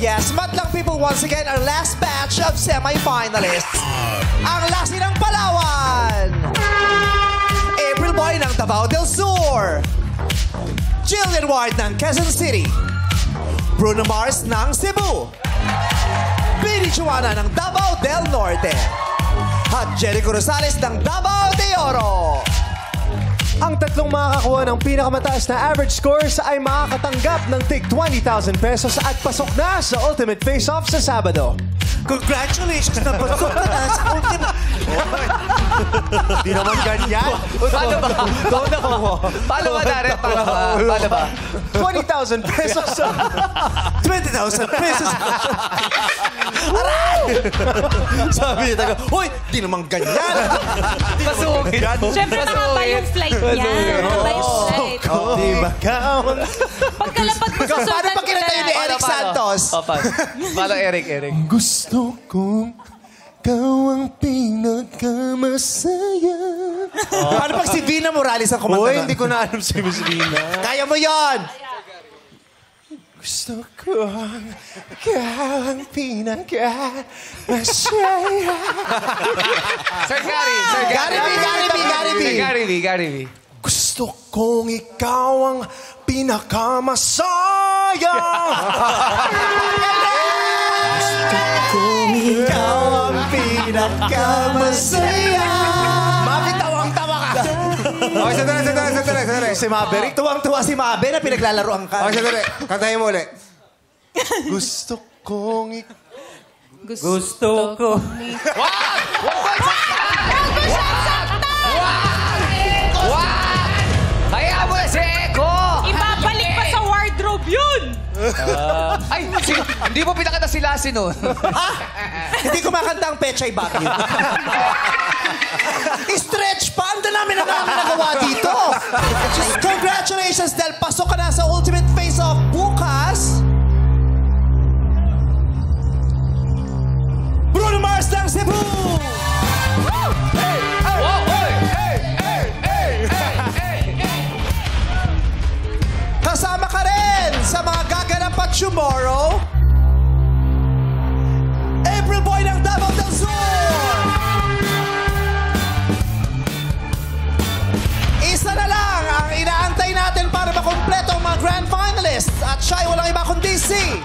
Yes, Madlang people, once again, our last batch of semi-finalists. Ang lasi ng Palawan. April Boy ng Davao del Sur. Jillian Ward ng Quezon City. Bruno Mars ng Cebu. Billy Joanna ng Davao del Norte. At Jericho Rosales ng Davao de Oro. Ang tatlong makakakuha ng pinakamataas na average scores ay makakatanggap ng tig 20,000 pesos at pasok na sa Ultimate Face-Off sa Sabado. Congratulations na pasok ka na sa Ultimate. Di naman ganyan. Paano ba? Paano ba, Darren? Paano ba? 20,000 pesos. 20,000 pesos. Aray! Sabi niya taga, hoy, di naman ganyan. Pasungin. Siyempre, mahaba yung flight niya. Mahaba yung flight. Di ba kaon? Pagkalapag mo sa Paano pag kinatayo ni Eric Santos? Paano, Eric? Gusto kong ikaw ang pinakamasaya. Paano pag si Vina Morales ang kumanta? Hoy, hindi ko na alam si Miss Vina. Kaya mo yon. Gusto kong ikaw ang pinakamasaya. Sir Gary V. Gusto kong ikaw ang pinakamasaya. Kung ikaw ang pinakamasaya. Mabitawang-tawa ka. Okay, sandali. Si Maverick, tuwang-tuwa si Mabe na pinaglalaroan ka. Okay, sandali. Kantahin mo ulit. Gusto kong Gusto ko. Kaya mo si Eko! Ibabalik pa sa wardrobe yun! Ay, hindi mo pinakita si Lassie noon. Hindi ko makanta ang Pechay Bakit. Stretch pa! Ang namin nagawa dito! Just congratulations dahil pasok ka na sa Ultimate Face-Off bukas. Bruno Mars ng Cebu! Kasama ka rin sa mga gaganap pa tomorrow. April Boy ng Davao del Sur. Isa na lang ang inaantay natin para makumpleto ang mga grand finalists. At siya ay walang iba kundi si